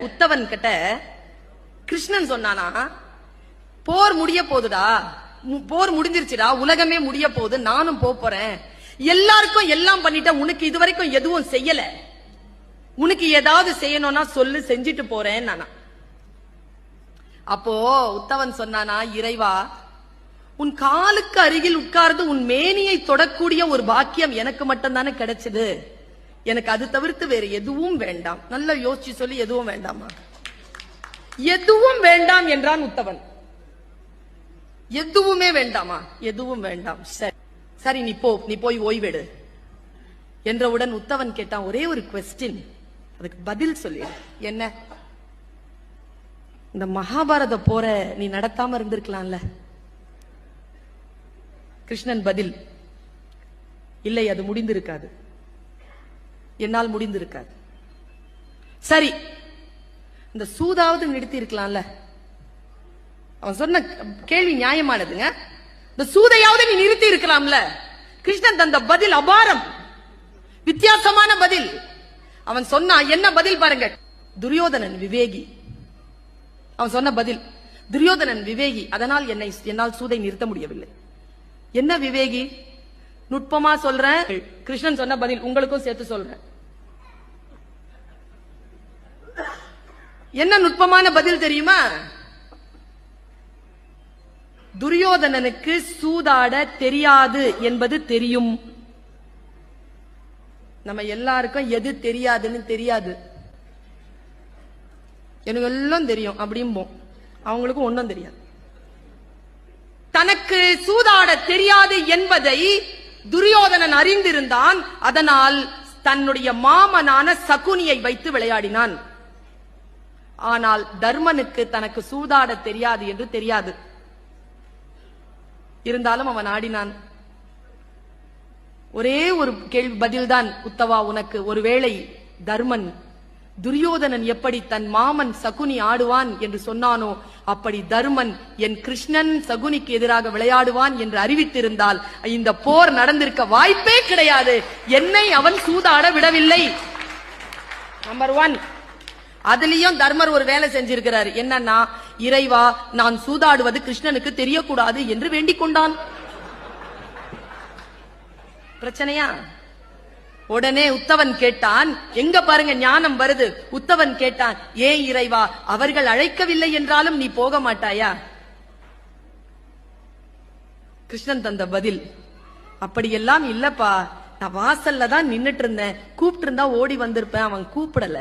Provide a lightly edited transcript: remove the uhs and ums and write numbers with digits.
உத்தவன் கிட்ட கிருஷ்ணன் சொன்னானா, போர் முடிய போகுதுடா, போர் முடிஞ்சிருச்சுடா, உலகமே முடிய போகுது, நானும் போறேன், எல்லாருக்கும் எல்லாம் பண்ணிட்டேன், உனக்கு இதுவரைக்கும் எதுவும் செய்யல, உனக்கு ஏதாவது செய்யணும்னா சொல்லு, செஞ்சிட்டு போறேன் நானா. அப்போ உத்தவன் சொன்னானா, இறைவா, உன் காலுக்கு அருகில் உட்கார்ந்து உன் மேனியை தொடக்கூடிய ஒரு பாக்கியம் எனக்கு மட்டும்தானே கிடைச்சது, எனக்கு அது தவிர்த்து வேறு எதுவும் வேண்டாம். நல்லா யோசிச்சு சொல்லி, எதுவும் வேண்டாமா? எதுவும் வேண்டாம் என்றான் உத்தவன். எதுவுமே வேண்டாமா? எதுவும் வேண்டாம். சரி சரி, நீ போய் ஓய்வெடு என்றவுடன் உத்தவன் கேட்டான், ஒரே ஒரு குவெஸ்டின், அதுக்கு பதில் சொல்லி. என்ன? இந்த மகாபாரத போற நீ நடத்தாம இருந்திருக்கலாம்ல? கிருஷ்ணன் பதில், இல்லை, அது முடிந்திருக்காது, என்னால் முடிந்திருக்காது. சரி, இந்த சூதாவது நிறுத்தி இருக்கலாம்ல? அவன் சொன்ன கேள்வி நியாயமானதுங்க. இந்த சூதையாவது நீ நிறுத்தி இருக்கலாம்ல? கிருஷ்ணன் தந்த பதில் அபாரம், வித்தியாசமான பதில். அவன் சொன்னா என்ன பதில் பாருங்க. துரியோதனன் விவேகி. அவன் சொன்ன பதில், துரியோதனன் விவேகி, அதனால் என்னால் சூதை நிறுத்த முடியவில்லை. என்ன விவேகி? நுட்பமா சொல்றேன். கிருஷ்ணன் சொன்ன பதில் உங்களுக்கும் சேர்த்து சொல்றேன். என்ன நுட்பமான பதில் தெரியுமா? துரியோதனனுக்கு சூதாட தெரியாது என்பது தெரியும். நம்ம எல்லாருக்கும் எது தெரியாதுன்னு தெரியாது. எனக்கு எல்லாம் தெரியும் அப்படிம்போம், அவங்களுக்கும் ஒன்னும் தெரியாது. தனக்கு சூதாட தெரியாது என்பதை துரியோதனன் அறிந்திருந்தான். அதனால் தன்னுடைய மாமனான சகுனியை வைத்து விளையாடினான். ஆனால் தர்மனுக்கு தனக்கு சூதாட தெரியாது என்று தெரியாது. இருந்தாலும் அவன் ஆடினான். ஒரே ஒரு கேள்வி பதில்தான் உத்தவா உனக்கு. ஒருவேளை தர்மன் துரியோதனன் எப்படி தன் மாமன் சகுனி ஆடுவான் என்று சொன்னானோ, அப்படி தர்மன் என் கிருஷ்ணன் சகுனிக்கு எதிராக விளையாடுவான் என்று அறிவித்திருந்தால் இந்த போர் நடந்திருக்க வாய்ப்பே கிடையாது. என்னை அவன் சூதாட விடவில்லை. நம்பர் 1. அதுலயும் தர்மர் ஒரு வேலை செஞ்சிருக்கிறார். என்னன்னா, இறைவா, நான் சூதாடுவது கிருஷ்ணனுக்கு தெரியக்கூடாது என்று வேண்டிக் கொண்டான். பிரச்சனையா? உடனே உத்தவன் கேட்டான், எங்க பாருங்க ஞானம் வருது. உத்தவன் கேட்டான், ஏன் இறைவா, அவர்கள் அழைக்கவில்லை என்றாலும் நீ போக மாட்டாயா? கிருஷ்ணன் தந்த பதில், அப்படியெல்லாம் இல்லப்பா, நான் வாசல்ல தான் நின்னுட்டு இருந்தேன், கூப்பிட்டு இருந்தா ஓடி வந்திருப்பேன், அவன் கூப்பிடல.